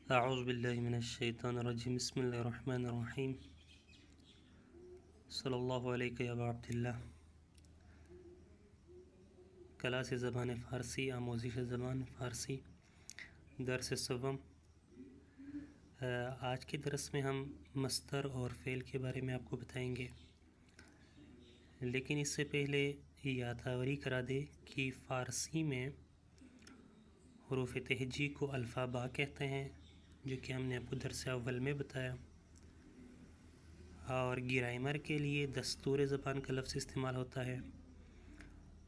اعوذ باللہ من الشیطان الرجیم بسم اللہ الرحمن الرحیم صلی اللہ علیہ یا ابا عبداللہ۔ کلاس زبان فارسی، آموزش زبان فارسی، درس سوم۔ آج کے درس میں ہم مصدر اور فعل کے بارے میں آپ کو بتائیں گے، لیکن اس سے پہلے یادآوری کرا دے کہ فارسی میں حروف تہجی کو الفابا کہتے ہیں، جو کہ ہم نے آپ کو درس اول میں بتایا، اور گرامر کے لیے دستور زبان کا لفظ استعمال ہوتا ہے۔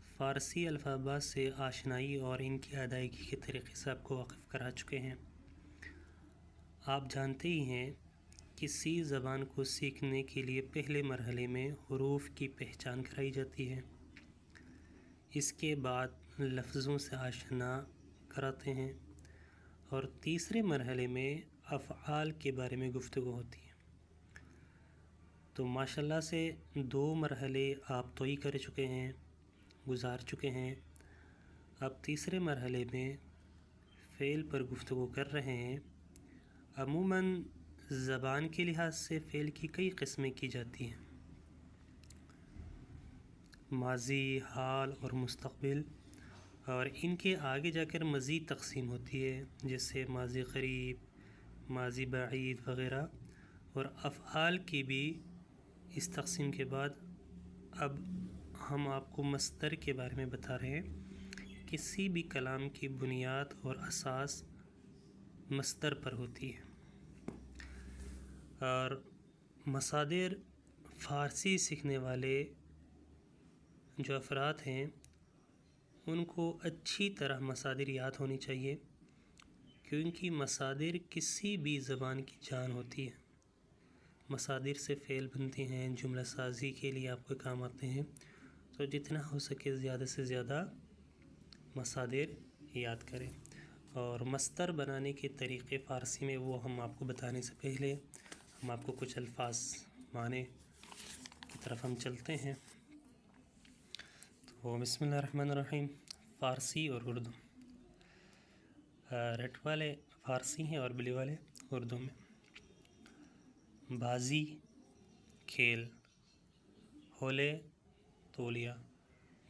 فارسی الفابا سے آشنائی اور ان کی ادائیگی کے طریقے سے آپ کو واقف کرا چکے ہیں۔ آپ جانتے ہی ہیں کسی زبان کو سیکھنے کے لیے پہلے مرحلے میں حروف کی پہچان کرائی جاتی ہے، اس کے بعد لفظوں سے آشنا کراتے ہیں، اور تیسرے مرحلے میں افعال کے بارے میں گفتگو ہوتی ہے۔ تو ماشاءاللہ سے 2 مرحلے آپ طے کر چکے ہیں، گزار چکے ہیں۔ اب تیسرے مرحلے میں فعل پر گفتگو کر رہے ہیں۔ عموماً زبان کے لحاظ سے فعل کی کئی قسمیں کی جاتی ہیں، ماضی، حال اور مستقبل، اور ان کے آگے جا کر مزید تقسیم ہوتی ہے، جیسے ماضی قریب، ماضی بعید وغیرہ۔ اور افعال کی بھی اس تقسیم کے بعد اب ہم آپ کو مصدر کے بارے میں بتا رہے ہیں۔ کسی بھی کلام کی بنیاد اور اساس مصدر پر ہوتی ہے، اور مصادر فارسی سیکھنے والے جو افراد ہیں ان کو اچھی طرح مصادر یاد ہونی چاہیے، کیونکہ مصادر کسی بھی زبان کی جان ہوتی ہے۔ مصادر سے فعل بنتے ہیں، جملہ سازی کے لیے آپ کو کام آتے ہیں، تو جتنا ہو سکے زیادہ سے زیادہ مصادر یاد کریں۔ اور مصدر بنانے کے طریقے فارسی میں وہ ہم آپ کو بتانے سے پہلے ہم آپ کو کچھ الفاظ معنی کی طرف ہم چلتے ہیں۔ تو بسم اللہ الرحمن الرحیم۔ فارسی اور اردو، رٹ والے فارسی ہیں اور بلی والے اردو میں۔ بازی کھیل، ہولے تولیہ،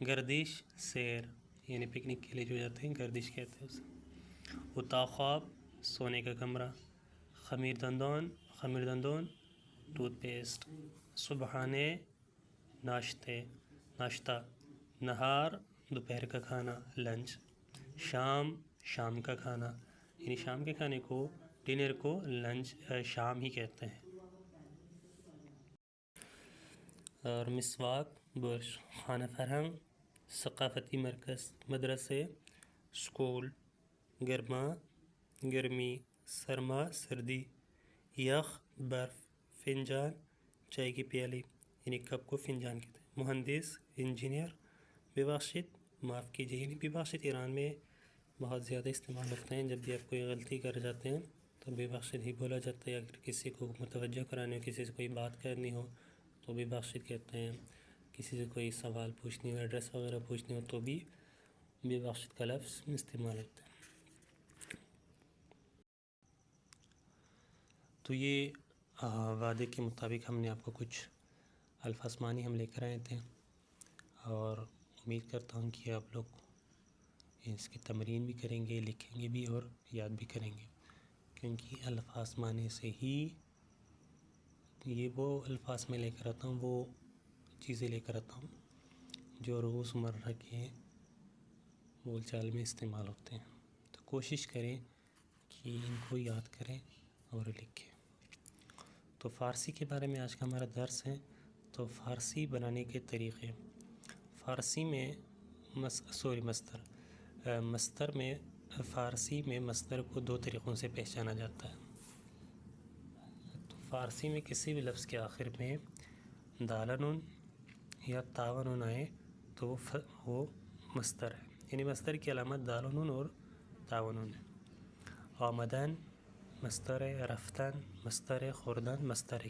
گردش سیر، یعنی پکنک کے لیے جو جاتے ہیں گردش کہتے ہیں اسے۔ اتاق خواب، سونے کا کمرہ۔ خمیر دندون ٹوتھ پیسٹ۔ صبحانے ناشتہ۔ نہار دوپہر کا کھانا لنچ۔ شام کا کھانا، یعنی شام کے کھانے کو ڈنر کو لنچ شام ہی کہتے ہیں۔ اور مسواک برش، خانہ فرہنگ ثقافتی مرکز، مدرسے اسکول۔ گرما گرمی، سرما سردی، یخ برف۔ فنجان چائے کی پیالی، یعنی کپ کو فنجان کہتے ہیں۔ مہندس انجینئر۔ ببخشت معاف کیجیے، یعنی ببخشت ایران میں بہت زیادہ استعمال ہوتے ہیں۔ جب بھی آپ کوئی غلطی کر جاتے ہیں تو ببخشت ہی بولا جاتا ہے۔ اگر کسی کو متوجہ کرانے ہو، کسی سے کوئی بات کرنی ہو تو ببخشت کہتے ہیں۔ کسی سے کوئی سوال پوچھنی ہو، ایڈریس وغیرہ پوچھنی ہو تو بھی ببخشت کا لفظ استعمال ہوتا ہے۔ تو یہ وعدے کے مطابق ہم نے آپ کو کچھ الفاظ معنی ہم لے کر آئے تھے، اور امید کرتا ہوں کہ آپ لوگ اس کی تمرین بھی کریں گے، لکھیں گے بھی اور یاد بھی کریں گے، کیونکہ الفاظ معنی سے ہی یہ وہ الفاظ میں لے کر آتا ہوں، وہ چیزیں لے کر آتا ہوں جو روزمرہ کے بول چال میں استعمال ہوتے ہیں۔ تو کوشش کریں کہ ان کو یاد کریں اور لکھیں۔ تو فارسی کے بارے میں آج کا ہمارا درس ہے۔ تو فارسی بنانے کے طریقے، فارسی میں مصدر میں فارسی میں مصدر کو 2 طریقوں سے پہچانا جاتا ہے۔ تو فارسی میں کسی بھی لفظ کے آخر میں دالن یا تاون آئے تو وہ مصدر ہے، یعنی مصدر کی علامت دالن اور تاون ہے۔ آمدن مصدر ہے، رفتن مصدر ہے، خوردن مصدر ہے۔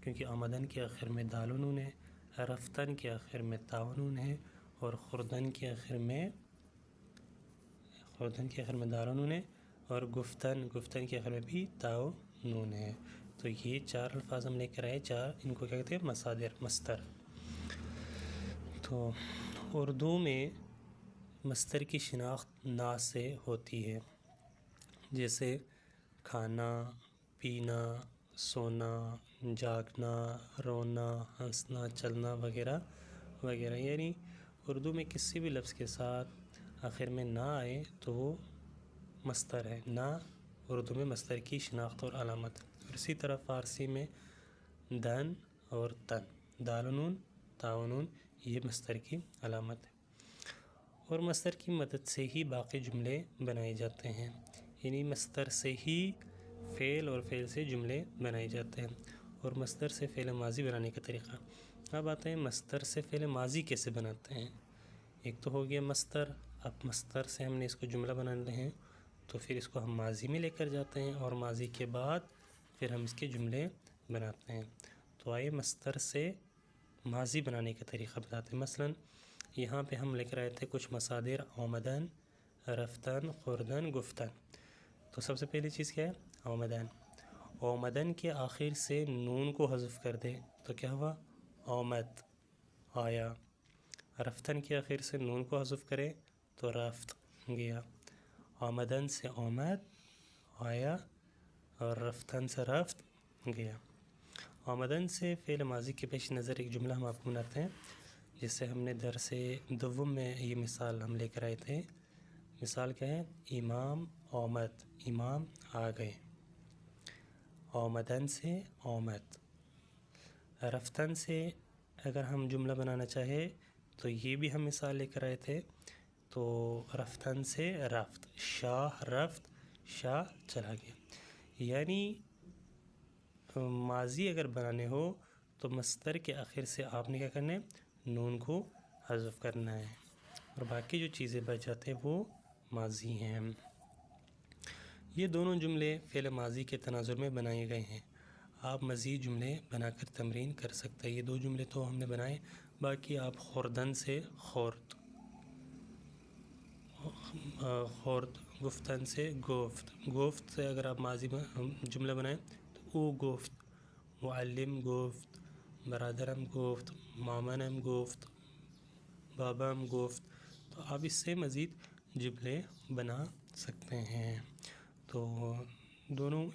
کیونکہ آمدن کے آخر میں دالن ہے، رفتن کے آخر میں تاون ہے، اور خوردن کے آخر میں دالن ہے، اور گفتن، گفتن کے آخر میں بھی تا و نون ہے۔ تو یہ 4 الفاظ ہم لے کر آئے، 4 ان کو کیا کہتے ہیں؟ مصادر، مصدر۔ تو اردو میں مصدر کی شناخت نا سے ہوتی ہے، جیسے کھانا، پینا، سونا، جاگنا، رونا، ہنسنا، چلنا وغیرہ وغیرہ۔ یعنی اردو میں کسی بھی لفظ کے ساتھ آخر میں نا آئے تو وہ مصدر ہے۔ نا اردو میں مصدر کی شناخت اور علامت۔ اور اسی طرح فارسی میں دن اور تن، دال و نون، تا و نون، یہ مصدر کی علامت ہے۔ اور مصدر کی مدد سے ہی باقی جملے بنائے جاتے ہیں، یعنی مصدر سے ہی فعل اور فعل سے جملے بنائے جاتے ہیں۔ اور مصدر سے فعل ماضی بنانے کا طریقہ۔ اب آتے ہیں مصدر سے فعل ماضی کیسے بناتے ہیں۔ ایک تو ہو گیا مصدر، اب مصدر سے ہم نے اس کو جملہ بنانے ہیں تو پھر اس کو ہم ماضی میں لے کر جاتے ہیں، اور ماضی کے بعد پھر ہم اس کے جملے بناتے ہیں۔ تو آئے مصدر سے ماضی بنانے کا طریقہ بتاتے ہیں۔ مثلا یہاں پہ ہم لے کر آئے تھے کچھ مصادر، آمدن، رفتن، خوردن، گفتن۔ تو سب سے پہلی چیز کیا ہے؟ آمدن۔ آمدن کے آخر سے نون کو حذف کر دے تو کیا ہوا؟ آمد، آیا۔ رفتن کے آخر سے نون کو حذف کرے تو رفت، گیا۔ آمدن سے آمد، آیا، اور رفتن سے رفت، گیا۔ آمدن سے فعل ماضی کے پیش نظر ایک جملہ ہم آپ کو بناتے ہیں، جس سے ہم نے درس دوم میں یہ مثال ہم لے کر آئے تھے۔ مثال کیا ہے؟ امام آمد، امام آ گئے۔ آمدن سے آمد۔ رفتن سے اگر ہم جملہ بنانا چاہے تو یہ بھی ہم مثال لے کر آئے تھے۔ تو رفتن سے رفت، شاہ رفت، شاہ چلا گیا۔ یعنی ماضی اگر بنانے ہو تو مصدر کے آخر سے آپ نے کیا کرنا ہے؟ نون کو حذف کرنا ہے، اور باقی جو چیزیں بچ جاتے ہیں وہ ماضی ہیں۔ یہ دونوں جملے فعل ماضی کے تناظر میں بنائے گئے ہیں۔ آپ مزید جملے بنا کر تمرین کر سکتے ہیں۔ یہ 2 جملے تو ہم نے بنائے، باقی آپ خوردن سے خورد، خورد، گفتن سے گفت، گفت سے اگر آپ ماضی جملہ بنائیں تو او گفت، معلم گفت، برادرم گفت، مامنم گفت، بابام گفت۔ تو آپ اس سے مزید جملے بنا سکتے ہیں۔ تو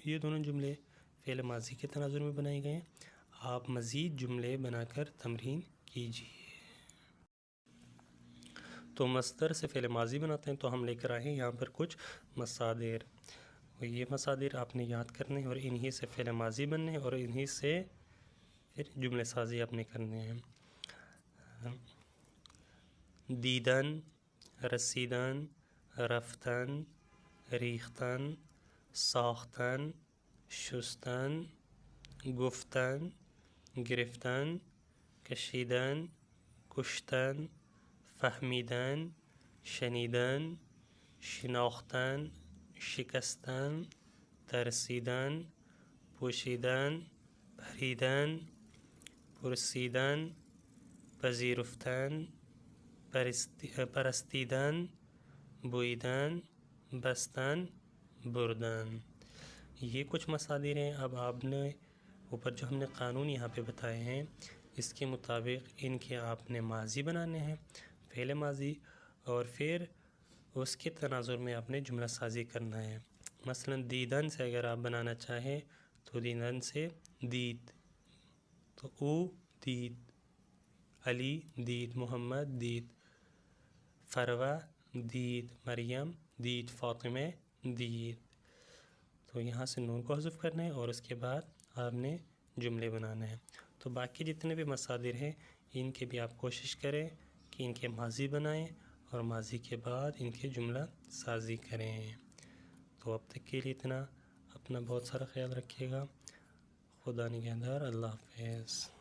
یہ دونوں جملے فعل ماضی کے تناظر میں بنائے گئے ہیں۔ آپ مزید جملے بنا کر تمرین کیجیے۔ تو مصدر سے فعل ماضی بناتے ہیں تو ہم لے کر آئے ہیں یہاں پر کچھ مصادر، اور یہ مصادر آپ نے یاد کرنے ہیں، اور انہی سے فعل ماضی بننے ہیں، اور انہی سے پھر جملے سازی آپ نے کرنے ہیں۔ دیدن، رسیدن، رفتن، ریختن، ساختن، شستن، گفتن، گرفتن، کشیدن، کشتن، فهمیدن، شنیدن، شناختن، شکستن، ترسیدن، پوشیدن، پریدن، پرسیدن، پذیرفتن، پرستیدن، بویدن، بستن، بردن۔ یہ کچھ مصادر ہیں۔ اب آپ نے اوپر جو ہم نے قانون یہاں پہ بتائے ہیں، اس کے مطابق ان کے آپ نے ماضی بنانے ہیں، فعل ماضی، اور پھر اس کے تناظر میں آپ نے جملہ سازی کرنا ہے۔ مثلا دیدن سے اگر آپ بنانا چاہیں تو دیدن سے دید، تو او دید، علی دید، محمد دید، فروہ دید، مریم دید، فاطمہ دید۔ تو یہاں سے نون کو حذف کرنا ہے، اور اس کے بعد آپ نے جملے بنانا ہے۔ تو باقی جتنے بھی مصادر ہیں ان کے بھی آپ کوشش کریں کہ ان کے ماضی بنائیں، اور ماضی کے بعد ان کے جملہ سازی کریں۔ تو اب تک کے لیے اتنا، اپنا بہت سارا خیال رکھیے گا۔ خدا نگہدار، اللہ حافظ۔